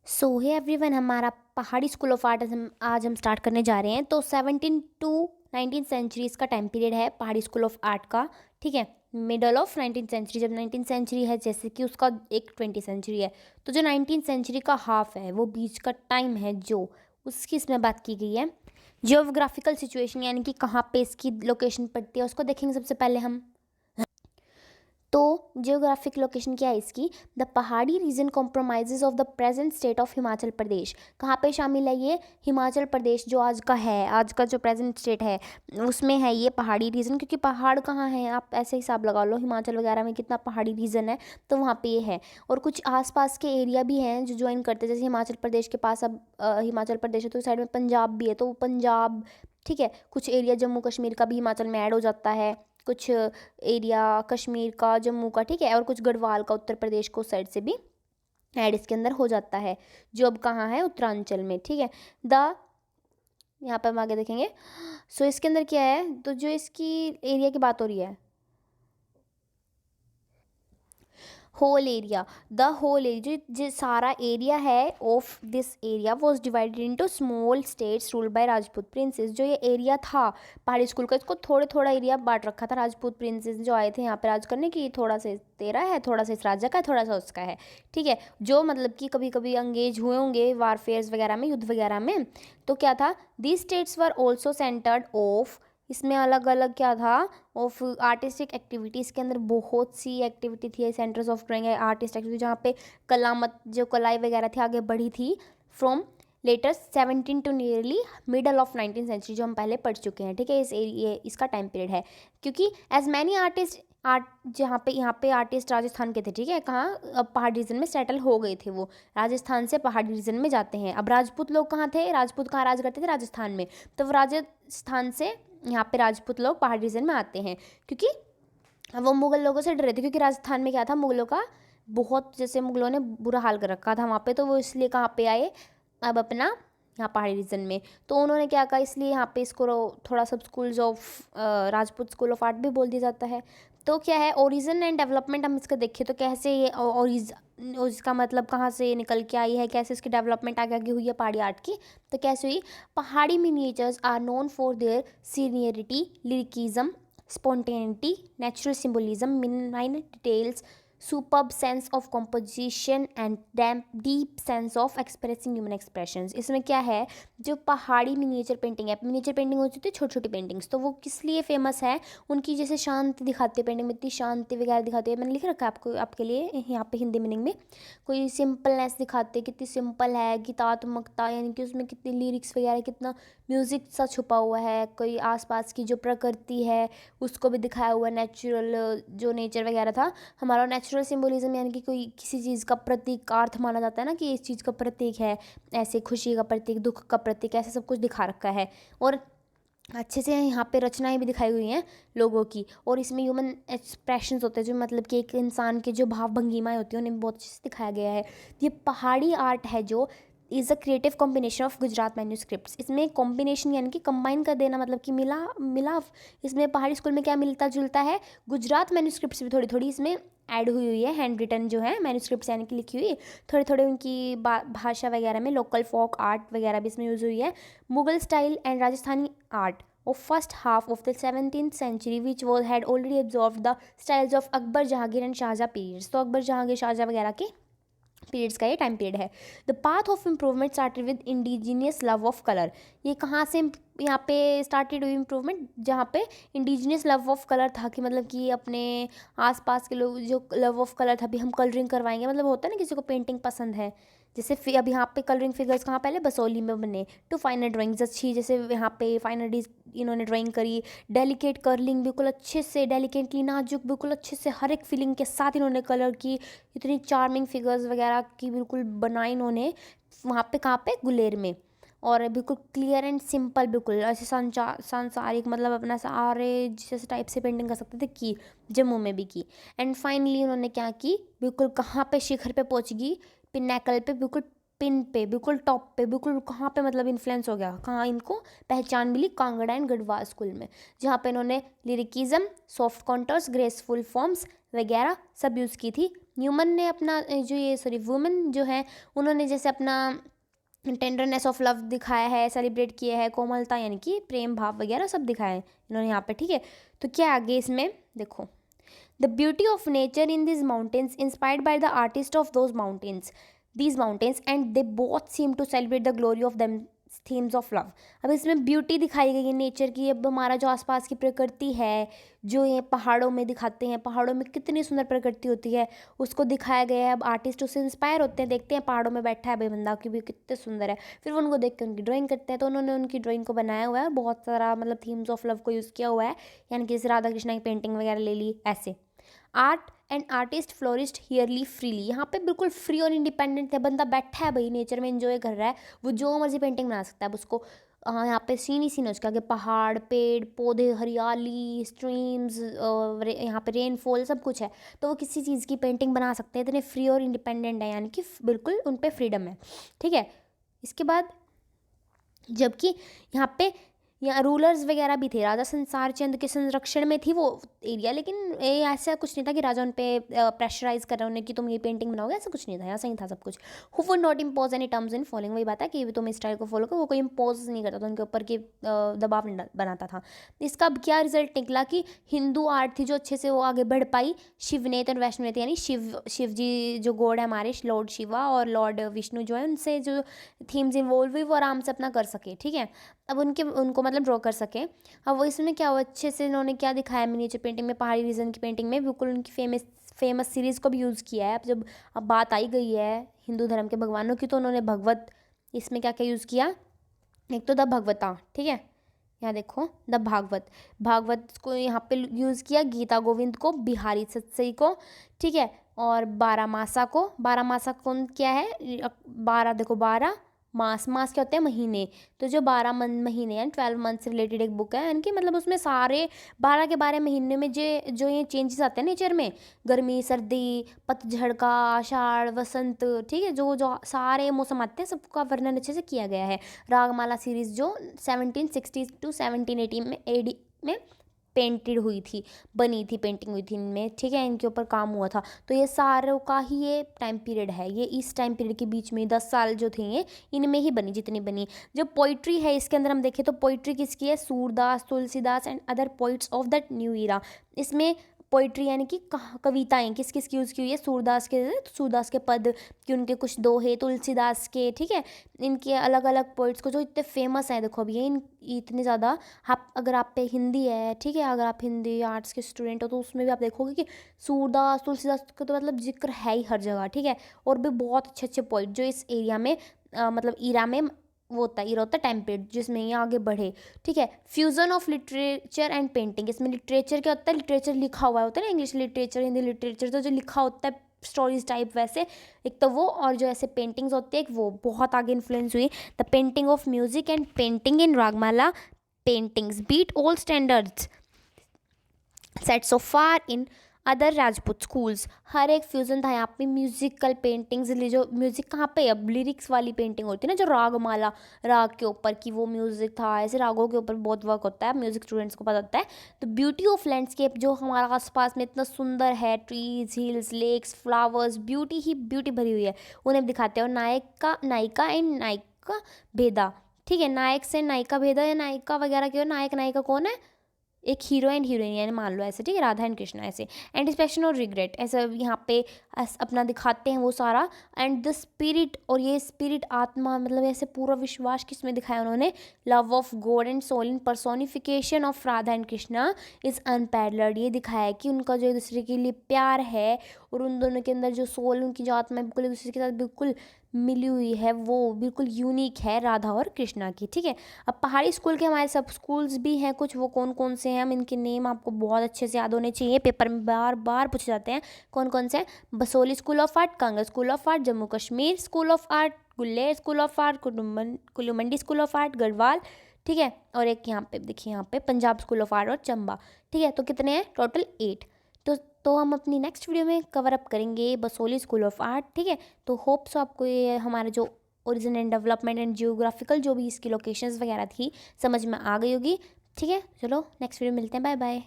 सो है एवरीवन, हमारा पहाड़ी स्कूल ऑफ आर्ट आज हम स्टार्ट करने जा रहे हैं। तो 17 टू 19 सेंचुरीज का टाइम पीरियड है पहाड़ी स्कूल ऑफ आर्ट का। ठीक है, मिडल ऑफ 19 सेंचुरी, जब 19 सेंचुरी है जैसे कि उसका एक 20 सेंचुरी है, तो जो 19 सेंचुरी का हाफ है वो बीच का टाइम है जो उसकी इसमें बात की गई है। जियोग्राफिकल सिचुएशन यानी कि कहाँ पे इसकी लोकेशन पड़ती है उसको देखेंगे सबसे पहले हम। तो जियोग्राफिक लोकेशन क्या है इसकी? The Pahari region compromises of the present state of Himachal Pradesh. कहाँ पे शामिल है ये? हिमाचल प्रदेश जो आज का है, आज का जो प्रेजेंट स्टेट है उसमें है ये पहाड़ी रीजन। क्योंकि पहाड़ कहाँ है, आप ऐसे हिसाब लगा लो, हिमाचल वगैरह में कितना पहाड़ी रीजन है तो वहाँ पे ये है। और कुछ आसपास के एरिया भी हैं जो ज्वाइन करते हैं, जैसे हिमाचल प्रदेश के पास अब हिमाचल प्रदेश है तो साइड में पंजाब भी है, तो वो पंजाब, ठीक है, कुछ एरिया जम्मू कश्मीर का भी हिमाचल में ऐड हो जाता है, कुछ एरिया कश्मीर का, जम्मू का, ठीक है, और कुछ गढ़वाल का उत्तर प्रदेश को साइड से भी ऐड इसके अंदर हो जाता है, जो अब कहाँ है, उत्तरांचल में। ठीक है, द यहाँ पर हम आगे देखेंगे। सो इसके अंदर क्या है, तो जो इसकी एरिया की बात हो रही है, whole area, the whole area, जो सारा एरिया है of this area was divided into small states ruled by Rajput princes. जो ये एरिया था पहाड़ी स्कूल का, इसको थोड़े थोड़ा एरिया बांट रखा था राजपूत प्रिंसेस जो आए थे यहाँ पे राज करने की। थोड़ा सा तेरा है, थोड़ा सा इस राजा का है, थोड़ा सा उसका है। ठीक है, जो मतलब कि कभी कभी अंगेज हुए होंगे वारफेयर्स वगैरह में, युद्ध वगैरह में। तो क्या था, these states were also centred of, इसमें अलग अलग क्या था, ऑफ आर्टिस्टिक एक्टिविटीज़ के अंदर बहुत सी एक्टिविटी थी, centres of drawing artist activity, जहाँ पे कलामत जो कलाई वगैरह थी आगे बढ़ी थी from later 17 to nearly middle of 19 century, जो हम पहले पढ़ चुके हैं। ठीक है, ये इसका टाइम पीरियड है। क्योंकि एज मैनी आर्टिस्ट जहाँ पे यहाँ पे आर्टिस्ट राजस्थान के थे, ठीक है, कहाँ अब पहाड़ी रीजन में सेटल हो गए थे, वो राजस्थान से पहाड़ी रीजन में जाते हैं। अब राजपूत लोग कहाँ थे, राजपूत कहाँ राज करते थे, राजस्थान में, तो वो राजस्थान से यहाँ पे राजपूत लोग पहाड़ी रीजन में आते हैं, क्योंकि वो मुगल लोगों से डरे थे। क्योंकि राजस्थान में क्या था, मुगलों का बहुत, जैसे मुगलों ने बुरा हाल कर रखा था वहाँ पे, तो वो इसलिए कहाँ पे आए अब अपना यहाँ पहाड़ी रीजन में। तो उन्होंने क्या कहा, इसलिए यहाँ पे इसको थोड़ा सब schools of Rajput school of art भी बोल दिया जाता है। तो क्या है ओरिजिन एंड डेवलपमेंट, हम इसका देखें तो कैसे ये इसका मतलब कहाँ से निकल के आई है, कैसे इसकी डेवलपमेंट आगे आगे हुई है पहाड़ी आर्ट की। तो कैसे हुई, Pahari miniatures are known for their seniority, lyricism, spontaneity, natural symbolism, minor details, superb sense of composition and deep sense of expressing human expressions। इसमें क्या है, जो पहाड़ी मिनिएचर पेंटिंग है, मिनिएचर पेंटिंग होती थी छोटी छोटी पेंटिंग्स, तो वो किस लिए फेमस है, उनकी जैसे शांति दिखाती है पेंटिंग में, इतनी शांति वगैरह दिखाती है। मैंने लिख रखा है आपको आपके लिए यहाँ पे हिंदी मीनिंग में, कोई सिंपलनेस दिखाते, कितनी सिंपल है, गीतात्मकता, यानी कि उसमें कितनी लिरिक्स वगैरह, कितना म्यूज़िक सा छुपा हुआ है, कोई आसपास की जो प्रकृति है उसको भी दिखाया हुआ, नेचुरल जो नेचर वगैरह था हमारा, नेचुरल सिंबोलिज्म, यानी कि कोई किसी चीज़ का प्रतीकार्थ माना जाता है ना, कि इस चीज़ का प्रतीक है, ऐसे खुशी का प्रतीक, दुख का प्रतीक, ऐसे सब कुछ दिखा रखा है। और अच्छे से यहाँ पे रचनाएं भी दिखाई हुई हैं लोगों की, और इसमें ह्यूमन एक्सप्रेशंस होते हैं, जो मतलब कि एक इंसान के जो भाव भंगिमाएं होती हैं उन्हें बहुत अच्छे से दिखाया गया है। ये पहाड़ी आर्ट है जो is a creative combination of Gujarat manuscripts. इसमें कॉम्बिनेशन यानी कि कंबाइन कर देना, मतलब कि मिलाव। इसमें पहाड़ी स्कूल में क्या मिलता जुलता है, गुजरात मैन्यूस्क्रिप्ट्स भी थोड़ी थोड़ी इसमें ऐड हुई हुई है, हैंड रिटन जो है मैन्यूस्क्रिप्ट्स यानी कि लिखी हुई, थोड़े थोड़े उनकी भाषा वगैरह में लोकल फोक आर्ट वगैरह भी इसमें यूज़ हुई है। Mughal style and Rajasthani art of first half of the 17th century which was had already absorbed the styles of Akbar Jahangir and Shah Jahan periods. तो अकबर जहांगीर शाहजहाँ वगैरह के पीरियड्स का ये टाइम पीरियड है। The path of improvement started with indigenous love of colour. ये कहाँ से यहाँ पे स्टार्टेड हुई इम्प्रूवमेंट, जहाँ पे इंडिजीनियस लव ऑफ कलर था, कि मतलब कि अपने आसपास के लोग जो लव ऑफ कलर था, अभी हम कलरिंग करवाएंगे, मतलब होता है ना किसी को पेंटिंग पसंद है, जैसे अब यहाँ पे कलरिंग फिगर्स कहाँ पहले बसोली में बने, टू फाइनल ड्राइंग्स अच्छी, जैसे यहाँ पे फाइनल इन्होंने ड्राइंग करी, डेलिकेट कर्लिंग बिल्कुल अच्छे से, डेलिकेटली नाजुक बिल्कुल अच्छे से, हर एक फीलिंग के साथ इन्होंने कलर की, इतनी चार्मिंग फिगर्स वगैरह की बिल्कुल बनाई इन्होंने वहाँ पे, कहाँ पे, गुलेर में। और बिल्कुल क्लियर एंड सिंपल, बिल्कुल ऐसे सांसारिक, मतलब अपना सारे जैसे टाइप से पेंटिंग कर सकते थे, की जम्मू में भी की। एंड फाइनली उन्होंने क्या की, बिल्कुल कहाँ पे शिखर पे पहुँच गई, पिन्नेकल पे, बिल्कुल पिन पे, बिल्कुल टॉप पे, बिल्कुल कहाँ पे मतलब इन्फ्लुएंस हो गया, कहाँ इनको पहचान मिली, कांगड़ा एंड गढ़वाल स्कूल में, जहाँ पे इन्होंने लिरिकिज्म, सॉफ्ट कॉन्टर्स, ग्रेसफुल फॉर्म्स वगैरह सब यूज़ की थी ह्यूमन ने अपना जो ये सॉरी वुमेन जो है उन्होंने जैसे अपना टेंडरनेस ऑफ लव दिखाया है, सेलिब्रेट किया है, कोमलता यानी कि प्रेम भाव वगैरह सब दिखाया है इन्होंने यहाँ पे, ठीक है। तो क्या आगे इसमें देखो, the beauty of nature in this mountains inspired by the artist of those mountains these mountains and they both seem to celebrate the glory of them themes of love. अब इसमें ब्यूटी दिखाई गई है नेचर की। अब हमारा जो आसपास की प्रकृति है, जो ये पहाड़ों में दिखाते हैं, पहाड़ों में कितनी सुंदर प्रकृति होती है उसको दिखाया गया है। अब आर्टिस्ट उससे इंस्पायर होते हैं, देखते हैं पहाड़ों में बैठा है भाई बंदा कि भी कितने सुंदर है, फिर वो उनको देख के उनकी ड्राइंग करते हैं। तो उन्होंने उनकी ड्राइंग को बनाया हुआ है, बहुत सारा मतलब थीम्स ऑफ लव को यूज़ किया हुआ है, यानी कि जैसे राधा कृष्णा की पेंटिंग वगैरह ले ली ऐसे। Art and artist flourished here freely, यहाँ पे बिल्कुल फ्री और इंडिपेंडेंट है, बंदा बैठा है भाई नेचर में एंजॉय कर रहा है, वो जो मर्जी पेंटिंग बना सकता है। अब उसको यहाँ पे सीन ही सीन है उसके आगे, पहाड़, पेड़ पौधे, हरियाली, स्ट्रीम्स, यहाँ पे रेनफॉल सब कुछ है, तो वो किसी चीज़ की पेंटिंग बना सकते हैं, इतने फ्री और इंडिपेंडेंट है, यानी कि बिल्कुल उन पर फ्रीडम है, ठीक है। इसके बाद जबकि यहाँ रूलर्स वगैरह भी थे, राजा संसार चंद के संरक्षण में थी वो एरिया, लेकिन ये ऐसा कुछ नहीं था कि राजा उन पे प्रेशराइज कर रहे हैं उन्हें कि तुम ये पेंटिंग बनाओगे, ऐसा कुछ नहीं था, यहाँ सही था सब कुछ। Who would not impose any terms in following, वही बात है कि तुम इस स्टाइल को फॉलो करो, वो कोई इम्पोज नहीं करता था उनके ऊपर कि दबाव नहीं बनाता था। इसका अब क्या रिजल्ट निकला कि हिंदू आर्ट थी जो अच्छे से वो आगे बढ़ पाई, शिवनेत और वैष्णोनेत यानी शिव जी जो गॉड है हमारे, लॉर्ड शिवा और लॉर्ड विष्णु जो है, उनसे जो थीम्स इन्वॉल्व हुई वो आराम से अपना कर सके, ठीक है। अब उनको मतलब ड्रॉ कर सके। अब वो इसमें क्या हुआ, अच्छे से इन्होंने क्या दिखाया मिनिएचर पेंटिंग में, पहाड़ी रीजन की पेंटिंग में बिल्कुल उनकी फेमस सीरीज़ को भी यूज़ किया है। अब बात आई गई है हिंदू धर्म के भगवानों की, तो उन्होंने भगवत इसमें क्या क्या यूज़ किया, एक तो द भगवता, ठीक है, यहाँ देखो द भागवत को यहाँ पे यूज़ किया, गीता गोविंद को, बिहारी सत्सई को, ठीक है, और बारहमासा कौन क्या है, 12 देखो 12 मास क्या होते हैं, महीने, तो जो 12 महीने हैं 12 मंथ से रिलेटेड एक बुक है, यानी कि मतलब उसमें सारे 12 के 12 महीने में जो ये चेंजेस आते हैं नेचर में, गर्मी सर्दी, पतझड़ का, आषाढ़ वसंत, ठीक है, जो सारे मौसम आते हैं सबका वर्णन अच्छे से किया गया है। रागमाला सीरीज़ जो 1760 टू 1780 में AD में पेंटेड हुई थी, बनी थी, पेंटिंग हुई थी इनमें, ठीक है, इनके ऊपर काम हुआ था। तो ये सारों का ही ये टाइम पीरियड है, ये इस टाइम पीरियड के बीच में 10 साल जो थे ये इनमें ही बनी जितनी बनी। जो पोइट्री है इसके अंदर हम देखें तो पोइट्री किसकी है, Surdas, Tulsidas and other poets of that new era. इसमें पोइट्री यानी कि कविताएं किस किस की यूज़ की हुई है, सूरदास के पद कि उनके कुछ दोहे, तुलसीदास के, ठीक है, इनके अलग अलग पोइट्स को जो इतने फेमस हैं। देखो अभी इतने ज़्यादा, आप अगर आप पे हिंदी है, ठीक है, अगर आप हिंदी आर्ट्स के स्टूडेंट हो तो उसमें भी आप देखोगे कि सूरदास, तुलसीदास का तो मतलब जिक्र है ही हर जगह, ठीक है। और भी बहुत अच्छे अच्छे पोइट जो इस एरिया में मतलब ईरा में वो होता है टाइम पीरियड जिसमें ये आगे बढ़े, ठीक है। Fusion of literature and painting, इसमें लिटरेचर क्या होता है, लिटरेचर लिखा हुआ होता है ना, इंग्लिश लिटरेचर, हिंदी लिटरेचर, तो जो लिखा होता है स्टोरीज टाइप वैसे एक तो वो, और जो ऐसे पेंटिंग्स होती है वो बहुत आगे इन्फ्लुएंस हुई। The painting of music and painting in Ragamala paintings beat all standards set so far in other Rajput schools. हर एक फ्यूज़न था यहाँ पे, म्यूज़िकल पेंटिंग्स, जो म्यूज़िक कहाँ पे, अब लिरिक्स वाली पेंटिंग होती है ना, जो रागमाला, राग के ऊपर की वो म्यूज़िक था, ऐसे रागों के ऊपर बहुत वर्क होता है, म्यूज़िक स्टूडेंट्स को पता होता है। तो ब्यूटी ऑफ लैंडस्केप, जो हमारा आसपास में इतना सुंदर है, trees, hills, lakes, flowers, beauty ही ब्यूटी भरी हुई है, उन्हें दिखाते हैं। और नायिका एंड नायिका भेदा, ठीक है, नायक से नायिका भेदा या नायिका वगैरह क्यों, नायक नायिका कौन है, एक हीरो एंड हीरोइन यानी मान लो ऐसे, ठीक है, राधा एंड कृष्णा ऐसे, एंटिसिपेशन और रिग्रेट ऐसा यहाँ पे अपना दिखाते हैं वो सारा। एंड द स्पिरिट, और ये स्पिरिट आत्मा मतलब ऐसे पूरा विश्वास किसमें दिखाया उन्होंने, love of God and soul in personification of Radha and Krishna is unparalleled. ये दिखाया है कि उनका जो एक दूसरे के लिए प्यार है और उन दोनों के अंदर जो सोल, उनकी जो आत्मा बिल्कुल एक दूसरे के साथ बिल्कुल मिली हुई है, वो बिल्कुल यूनिक है राधा और कृष्णा की, ठीक है। अब पहाड़ी स्कूल के हमारे सब स्कूल्स भी हैं कुछ, वो कौन कौन से हैं, हम इनके नेम आपको बहुत अच्छे से याद होने चाहिए, पेपर में बार बार पूछे जाते हैं कौन कौन से हैं। Basoli school of art, Kangra school of art, Jammu Kashmir school of art, गुल्लेर school of art, कुल्लूमंडी school of art, Garhwal, ठीक है, और एक यहाँ पे देखिए यहाँ पे पंजाब स्कूल ऑफ आर्ट और चंबा, ठीक है। तो कितने हैं टोटल 8। तो हम अपनी नेक्स्ट वीडियो में कवर अप करेंगे बसोली स्कूल ऑफ आर्ट, ठीक है। तो होप्स आपको ये हमारा जो origin and development and geographical जो भी इसकी लोकेशंस वगैरह थी समझ में आ गई होगी, ठीक है। चलो नेक्स्ट वीडियो मिलते हैं, बाय बाय।